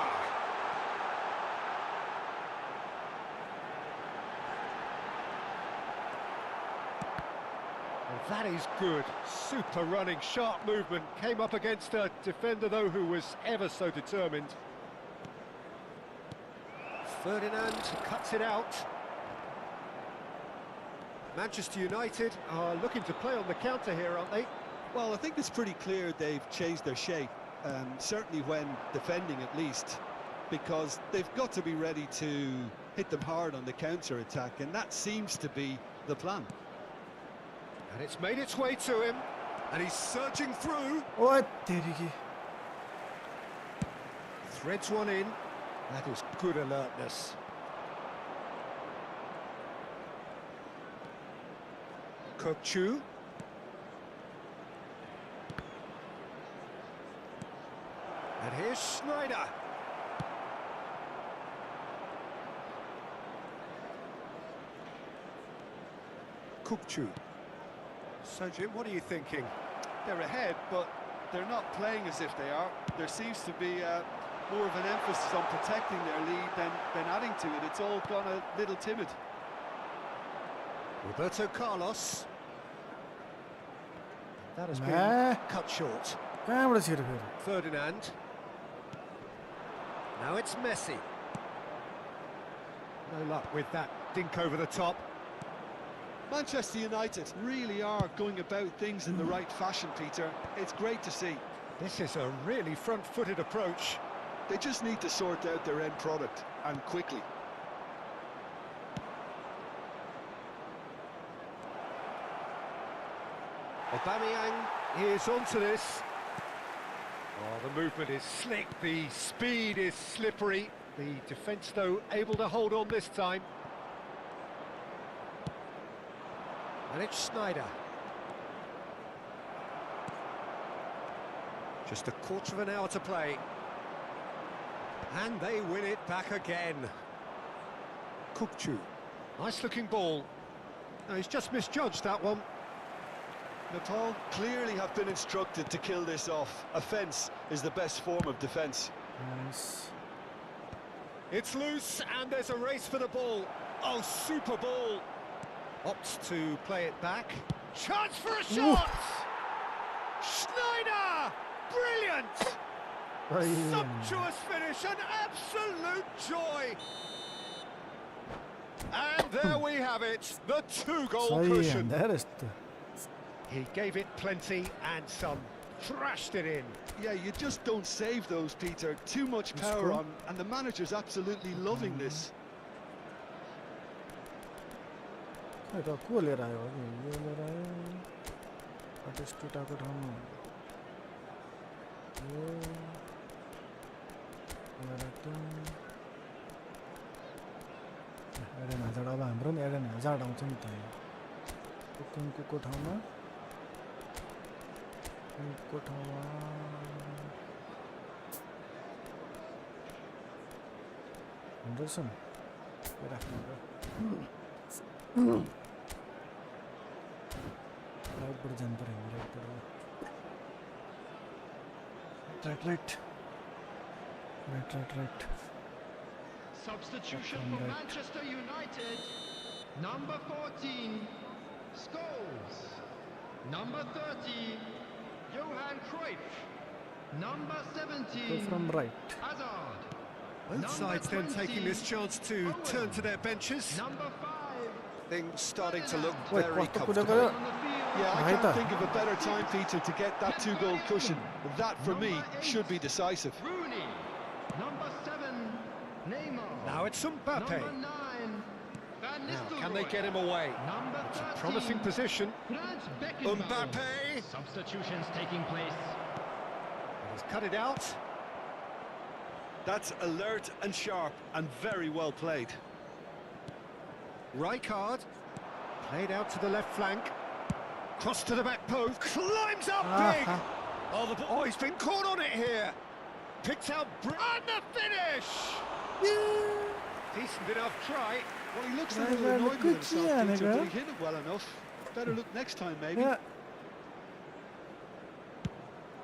Well, that is good. Super running, sharp movement. Came up against a defender, though, who was ever so determined. Ferdinand cuts it out. Manchester United are looking to play on the counter here, aren't they? Well, I think it's pretty clear they've changed their shape, certainly when defending at least, because they've got to be ready to hit them hard on the counter-attack, and that seems to be the plan. And it's made its way to him, and he's surging through. What did he? Threads one in. That is good alertness. Kubo. And here's Snyder. Kubo. So, Jim, what are you thinking? They're ahead, but they're not playing as if they are. There seems to be more of an emphasis on protecting their lead than adding to it. It's all gone a little timid. Roberto Carlos. That has been cut short. Ferdinand. Now it's Messi. No luck with that dink over the top. Manchester United really are going about things in the right fashion, Peter. It's great to see. This is a really front-footed approach. They just need to sort out their end product, and quickly. Aubameyang is onto this. Oh, the movement is slick, the speed is slippery. The defence, though, able to hold on this time. And it's Snyder. Just a quarter of an hour to play. And they win it back again. Kubo. Nice looking ball. No, he's just misjudged that one. Nepal clearly have been instructed to kill this off. Offence is the best form of defence. Nice. It's loose and there's a race for the ball. Oh, super ball. Opts to play it back. Chance for a shot! Schneider! Brilliant! Sumptuous finish, an absolute joy! And there we have it, the two-goal cushion. He gave it plenty and some. Thrashed it in. Yeah, you just don't save those, Peter. Too much power on, and the manager's absolutely loving this. Eden Hazard अब हाम्रो नि Eden Hazard आउँछ नि त कुकुङको ठाउँमा कुकुङको ठाउँमा Henderson राख्नु राइटबाट जानु पर्यो right Substitution for Manchester United. Number 14, Scholes. Number 30, Johan Cruyff. Number 17, from right. Hazard. Both sides then taking this chance to turn to their benches. Number 5, Things starting to look Wait, very what the comfortable. on the field. Yeah, I can't think of a better time, Peter, to get that two-goal cushion. That, for me, should be decisive. Rooney. Number 7, Neymar. Now it's Mbappé. Number 9, Van Now, Nistelrooy. can they get him away? Number 13, Promising position. Franz Beckenbauer. Mbappé. Substitutions taking place. He's cut it out. That's alert and sharp and very well played. Rijkaard. Played out to the left flank. Cross to the back post. Climbs up big. Oh, he's been caught on it here. Picked out. And the finish. Decent enough try. Well, he looks a little annoyed with himself, Peter, but he hit it well enough. Better look next time, maybe. Yeah.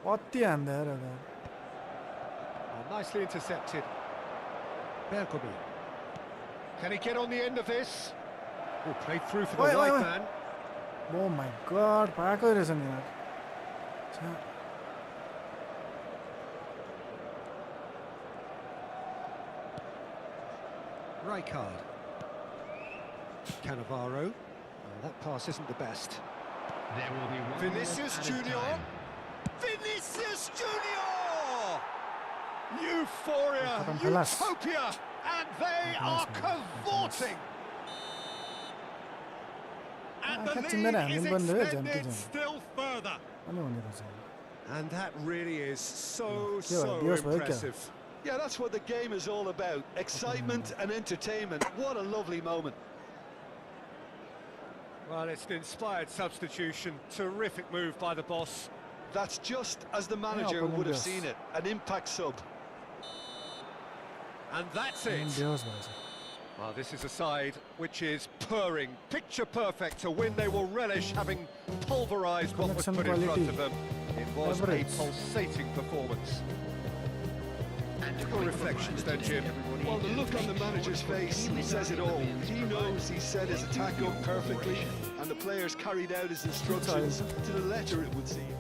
Otti anda yaar ada. Nicely intercepted. Bergkamp. Can he get on the end of this? Oh, played through for the right man. Oh my god, paako रहेछ नि यार. Rijkaard. Cannavaro. That pass isn't the best. There will be one Vinícius at a Jr. time. Vinícius Jr. Euphoria, Halas. utopia, and they are cavorting. And the lead is extended still further. And that really is so impressive. Yeah, that's what the game is all about. Excitement and entertainment. What a lovely moment. Well, it's an inspired substitution. Terrific move by the boss. That's just as the manager would have seen it. An impact sub. And that's it. Well, this is a side which is purring, picture perfect to win. They will relish having pulverised what was put in front of them. It was a pulsating performance. Your reflections then, Jim? Well, the look on the manager's face says it all. He knows he set his attack up perfectly, and the players carried out his instructions to the letter, it would seem.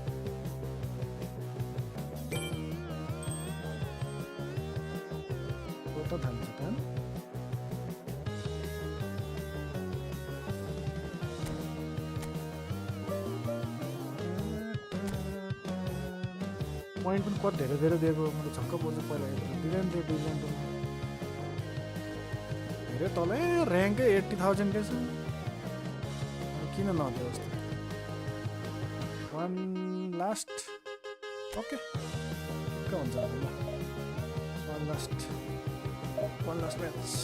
Point पनि कति धेरै दिएको म त छक्क पर्छु पहिला हेरेर डिल्यान्ड धेरै तलै र्याङ्कै 80,000 के छ किन नदियो जस्तो one last ओके के हुन्छ ल one last match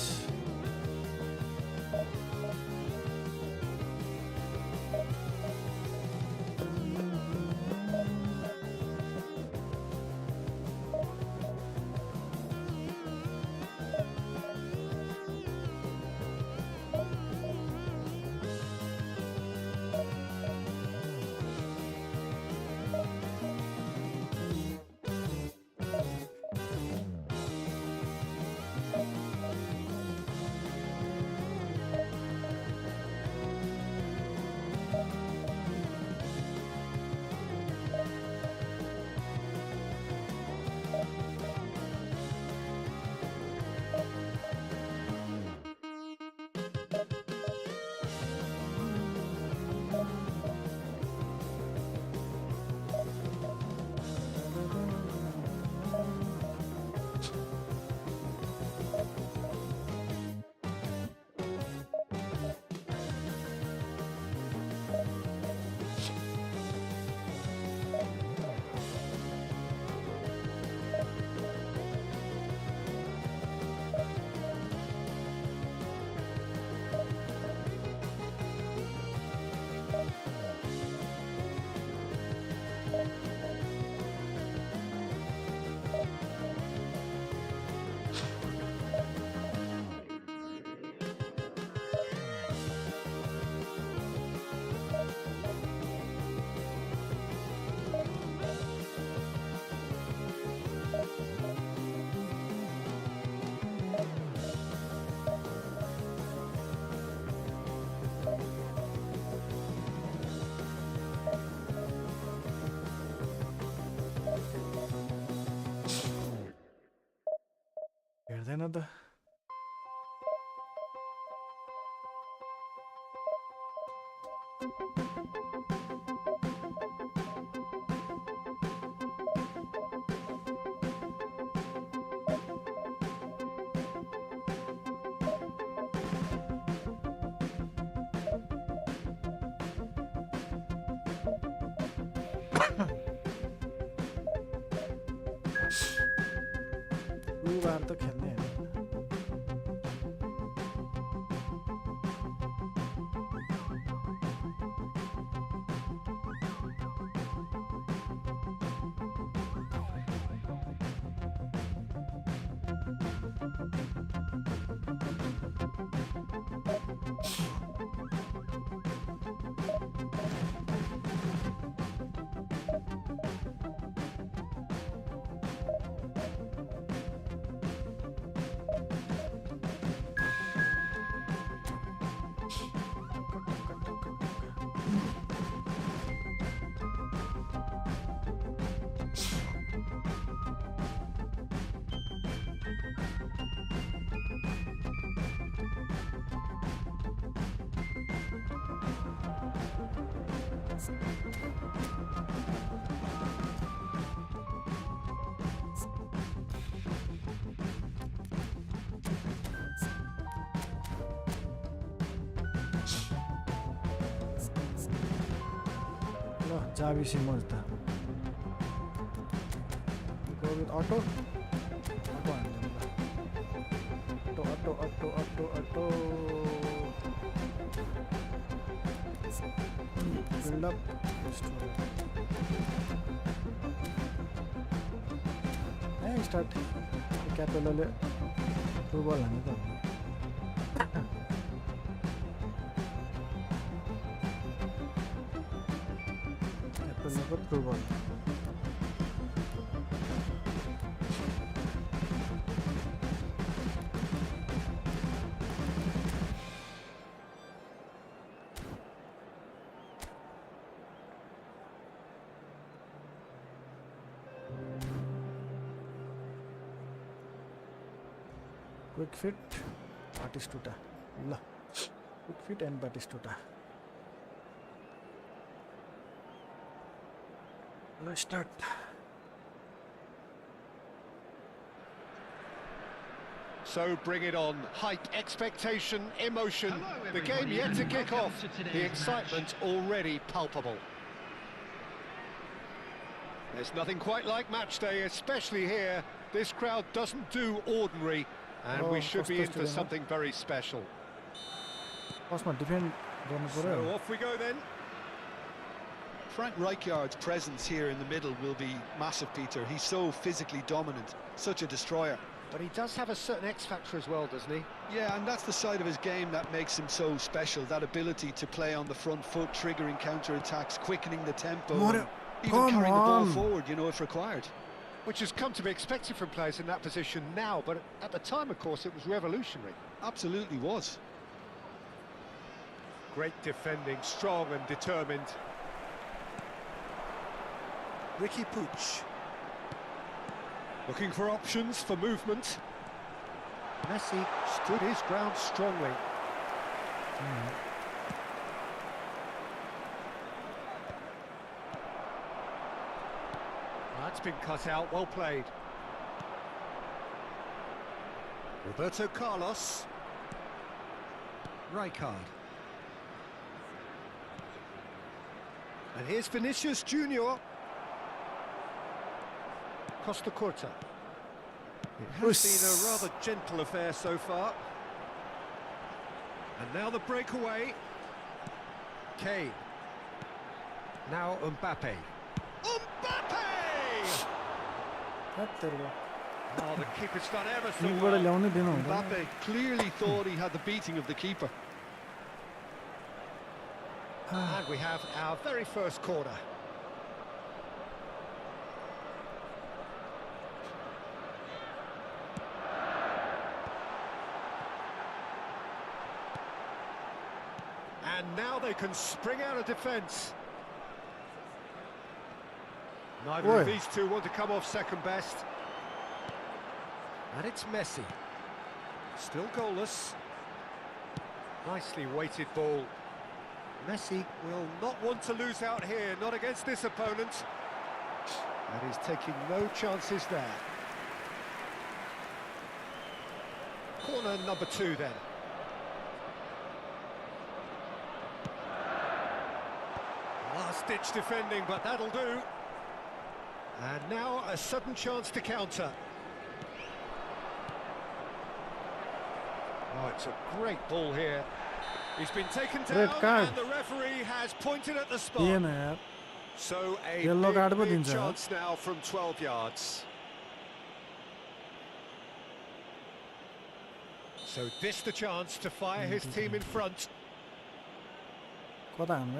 हेर्दैन त बार त खेल्ने हैन जाबिसी मर्छ कोभिड अटो अटो हान्दिनु ल अटो अटो अटो अटो बिल्डअप स्टार्ट क्यापेलोले फुटबल हान्नु त Kubo. Quick fit, Batistuta. La. Quick fit and Batistuta. Let's start. So bring it on. Hype, expectation, emotion. The game yet to kick off. The excitement already palpable. There's nothing quite like match day, especially here. This crowd doesn't do ordinary, and we should be in for something very special. So off we go then. Frank Rijkaard's presence here in the middle will be massive, Peter. He's so physically dominant, such a destroyer. But he does have a certain X-factor as well, doesn't he? Yeah, and that's the side of his game that makes him so special, that ability to play on the front foot, triggering counter-attacks, quickening the tempo, and even carrying the ball forward, you know, if required. Which has come to be expected from players in that position now, but at the time, of course, it was revolutionary. Absolutely was. Great defending, strong and determined. Ricky Puig. Looking for options for movement. Messi stood his ground strongly. That's been cut out, well played. Roberto Carlos. Rijkaard. And here's Vinícius Jr. Costa Curta. It has been a rather gentle affair so far. And now the breakaway. Kane. Now Mbappé. Mbappé! Oh, the keeper's done ever so well. Mbappé clearly thought he had the beating of the keeper. And we have our very first corner. And now they can spring out of defence. Neither of these two want to come off second best. And it's Messi. Still goalless. Nicely weighted ball. Messi will not want to lose out here, not against this opponent. And he's taking no chances there. Corner number 2 then. Last-ditch defending, but that'll do. And now a sudden chance to counter. Oh, it's a great ball here. He's been taken down, and the referee has pointed at the spot. So a big chance now from 12 yards. So this the chance to fire his team in front. And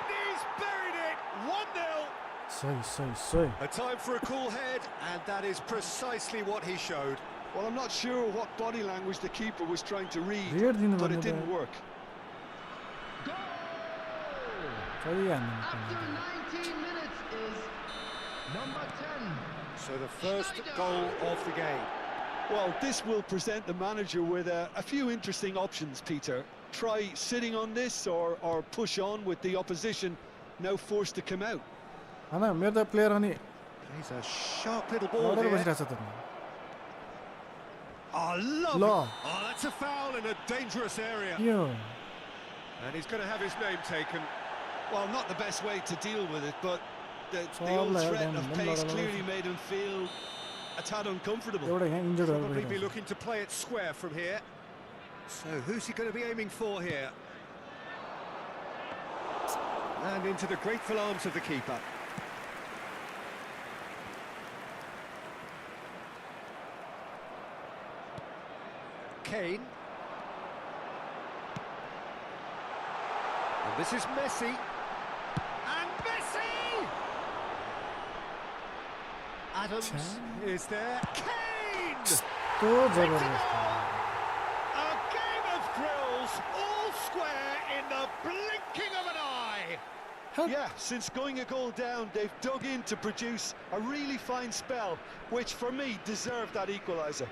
he's buried it. 1-0. A time for a cool head, and that is precisely what he showed. Well, I'm not sure what body language the keeper was trying to read, but it didn't work. After 19 minutes is number 10. So the first goal of the game. Well, this will present the manager with a few interesting options, Peter. Try sitting on this or push on with the opposition now forced to come out. He's a sharp little ball here. Oh, lovely. Oh, that's a foul in a dangerous area. And he's going to have his name taken. Well, not the best way to deal with it, but the old threat of pace clearly made him feel a tad uncomfortable. Probably be looking to play it square from here. So who's he going to be aiming for here? And into the grateful arms of the keeper. Kane. And this is Messi. And Messi! Adams is there. Kane! A game of thrills, all square in the blinking of an eye. Yeah, since going a goal down, they've dug in to produce a really fine spell, which for me deserved that equaliser.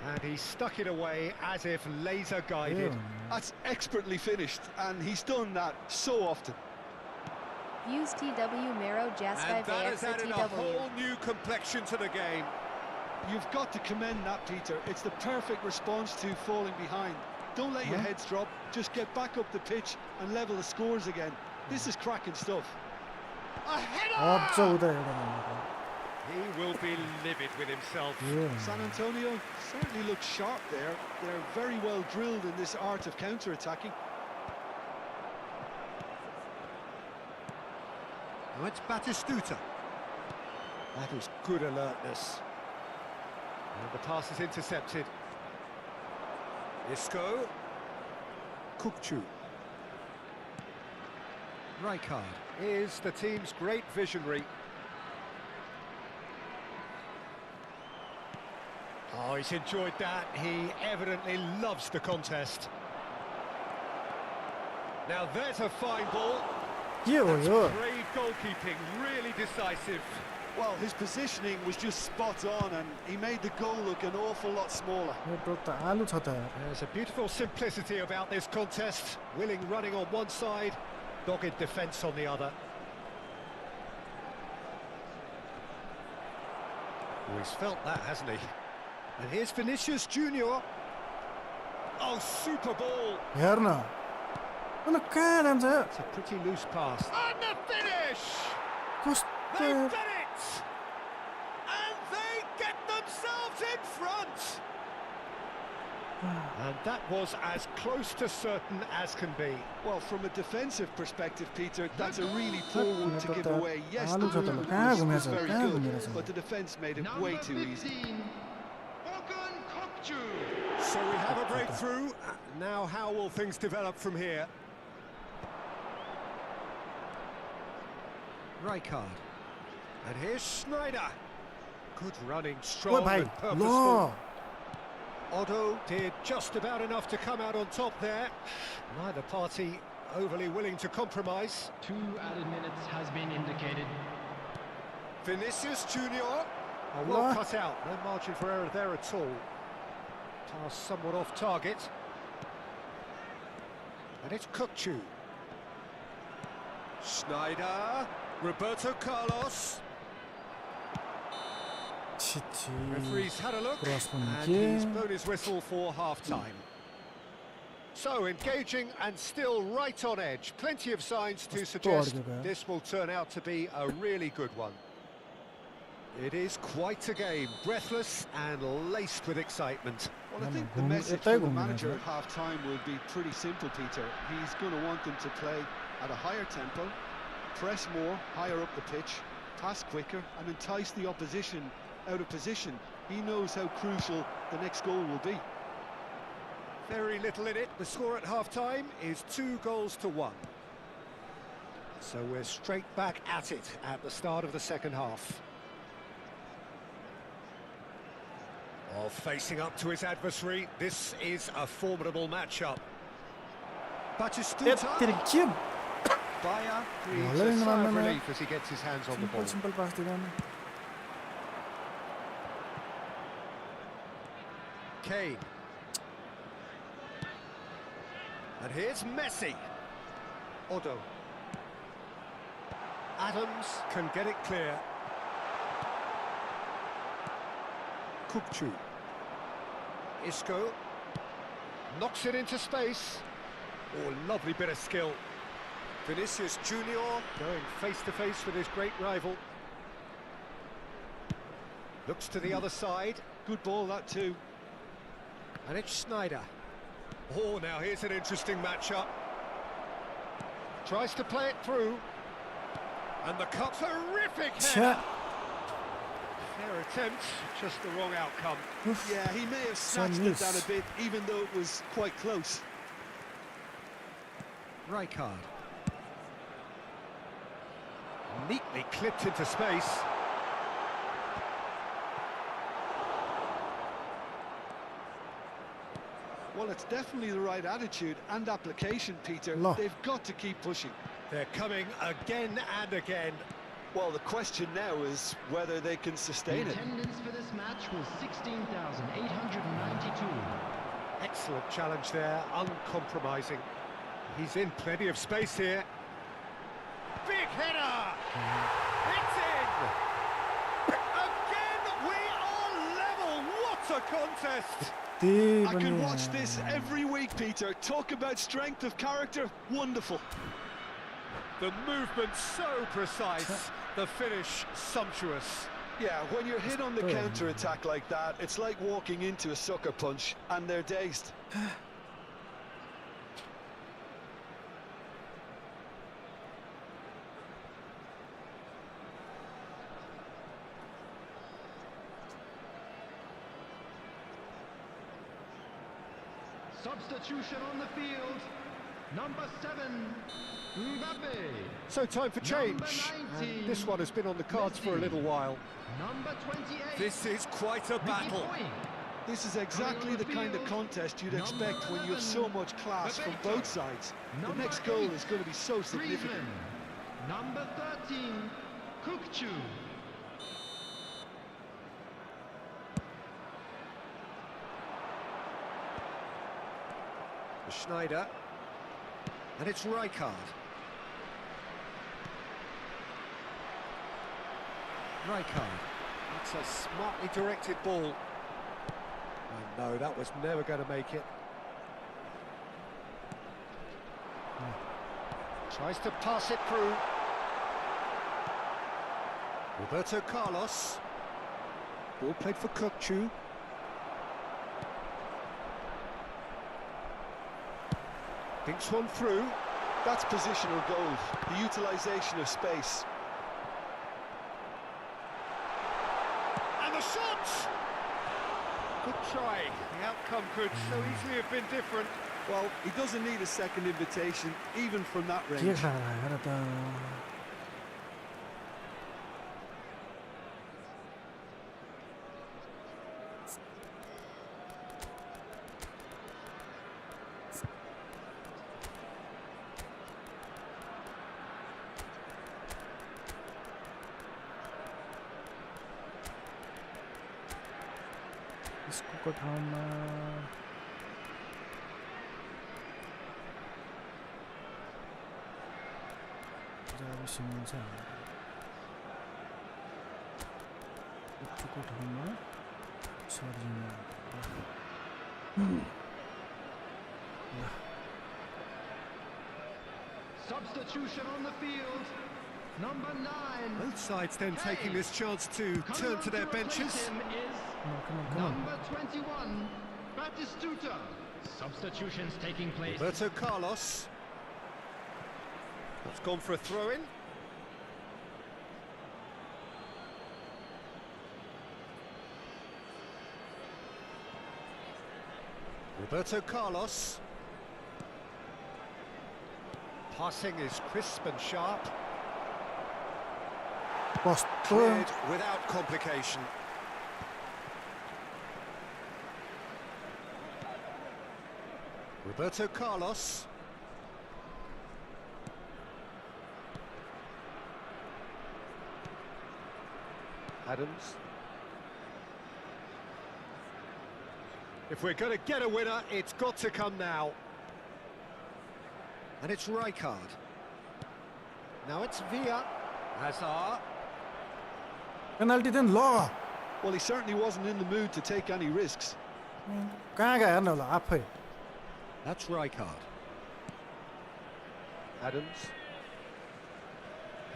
And he stuck it away as if laser guided. That's expertly finished, and he's done that so often. Use TW Mero Jaskai And that has added a whole new complexion to the game. You've got to commend that, Peter. It's the perfect response to falling behind. Don't let your heads drop, just get back up the pitch and level the scores again. This is cracking stuff. A header! He will be livid with himself. San Antonio certainly looks sharp there. They're very well drilled in this art of counter-attacking. Now it's Batistuta. That is good alertness. And the pass is intercepted. Isco. Kukcu. Rijkaard is the team's great visionary. Oh, he's enjoyed that. He evidently loves the contest. Now there's a fine ball. That's brave goalkeeping, really decisive. Well, his positioning was just spot on, and he made the goal look an awful lot smaller. There's a beautiful simplicity about this contest. Willing running on one side, dogged defence on the other. Oh, he's felt that, hasn't he? And here's Vinícius Jr. Oh, super ball. It's a pretty loose pass. And the finish! They've done it! And they get themselves in front! And that was as close to certain as can be. Well, from a defensive perspective, Peter, that's a really poor one to give away. Yes, the move was very good, but the defence made it way too easy. So we have a breakthrough. Now how will things develop from here? Rijkaard. And here's Schneider. Good running, strong and purposeful. Otto did just about enough to come out on top there. Neither party overly willing to compromise. 2 added minutes has been indicated. Vinícius Jr. Well cut out, no margin for error there at all. Pass somewhat off target. And it's Kubo. Schneider, Roberto Carlos. Referee's had a look, and he's blown his whistle for half-time. So, engaging and still right on edge. Plenty of signs to suggest this will turn out to be a really good one. It is quite a game, breathless and laced with excitement. Well, I think the message for the manager at half-time will be pretty simple, Peter. He's going to want them to play at a higher tempo, press more, higher up the pitch, pass quicker, and entice the opposition out of position. He knows how crucial the next goal will be. Very little in it. The score at half-time is 2-1. So we're straight back at it at the start of the second half. Well, facing up to his adversary, this is a formidable matchup. Batistuta. Bayer breathes a sigh of relief as he gets his hands on the ball. Kane. And here's Messi. Odo. Adams can get it clear. Kubo. Isco. Knocks it into space. Oh, lovely bit of skill. Vinícius Jr. going face-to-face with his great rival. Looks to the other side. Good ball, that too. And it's Schneider. Oh, now here's an interesting matchup. Tries to play it through. And the cut, terrific header. Fair attempt, just the wrong outcome. Yeah, he may have snatched it down a bit, even though it was quite close. Rijkaard. Neatly clipped into space. Well, it's definitely the right attitude and application, Peter. They've got to keep pushing. They're coming again and again. Well, the question now is whether they can sustain it. Attendance for this match was 16,892. Excellent challenge there, uncompromising. He's in plenty of space here. Big header! It's in! Again, we are level! What a contest! I could watch this every week, Peter. Talk about strength of character, wonderful. The movement so precise, the finish sumptuous. Yeah, when you're hit on the counter-attack like that, it's like walking into a sucker punch, and they're dazed. Substitution on the field. Number 7, Mbappé. So time for change. And this one has been on the cards for a little while. Number 28. This is quite a battle. This is exactly the kind of contest you'd expect when you have so much class from both sides. The next goal is going to be so significant. Number 13, Kubo. Schneider. And it's Rijkaard. Rijkaard. That's a smartly directed ball. Oh no, that was never going to make it. Tries to pass it through. Roberto Carlos. Ball played for Kubo. Thinks one through. That's positional goal, the utilisation of space. And the shot! Good try. The outcome could so easily have been different. Well, he doesn't need a second invitation, even from that range. स्कुको ठाउँमा जाबिसम्म छ स्कुको ठाउँमा सर्जिन Substitution on the field. Number 9. Both sides then taking this chance to turn to their benches. Come on. Number 21, Batistuta. Substitutions taking place. Roberto Carlos. That's gone for a throw-in. Roberto Carlos. Passing is crisp and sharp. Cleared without complication. Roberto Carlos. Adams. If we're going to get a winner, it's got to come now. And it's Rijkaard. Now it's Villa. Hazard. Penalty then ल Well, he certainly wasn't in the mood to take any risks. कहाँ गयो हेर्न होला आफै That's Rijkaard. Adams.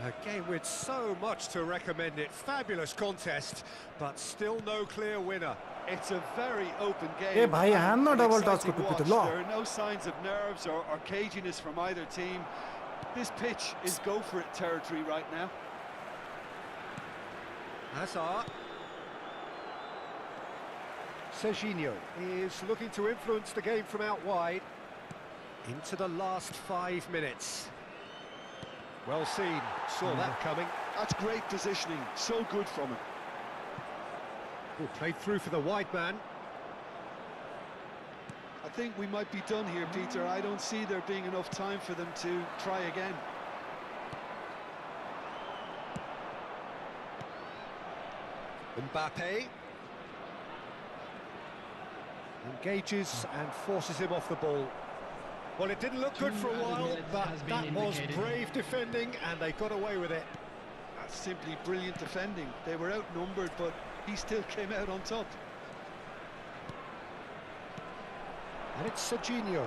A game with so much to recommend it. Fabulous contest, but still no clear winner. It's a very open game. ए भाइ हान्न and double exciting टचको टुप्पी त watch. ल There are no signs of nerves or caginess from either team. This pitch is go for it territory right now. Hazard. Serginho is looking to influence the game from out wide. Into the last 5 minutes. Well seen, saw that coming. That's great positioning, so good from him. Oh, played through for the wide man. I think we might be done here, Peter. I don't see there being enough time for them to try again. Mbappé. Engages and forces him off the ball. Well, it didn't look good for a while, but that was brave defending and they got away with it. That's simply brilliant defending. They were outnumbered, but he still came out on top. And it's Serginho.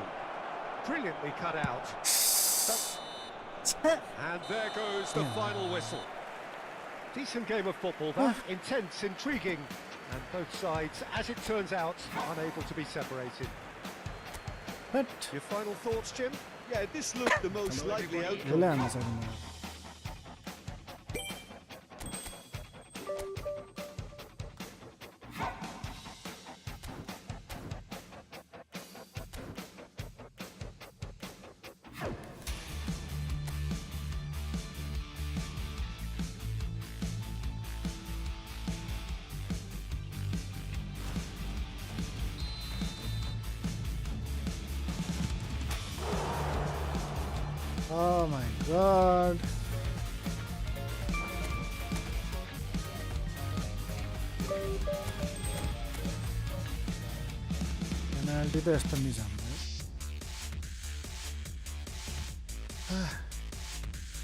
Brilliantly cut out. And there goes the final whistle. Decent game of football, that intense, intriguing, and both sides, as it turns out, unable to be separated. But Your final thoughts, Jim? Yeah, this looked the most likely outcome. यसले हान्न सक्दैन Oh my god. Penalty त यस्तो miss हाम्रो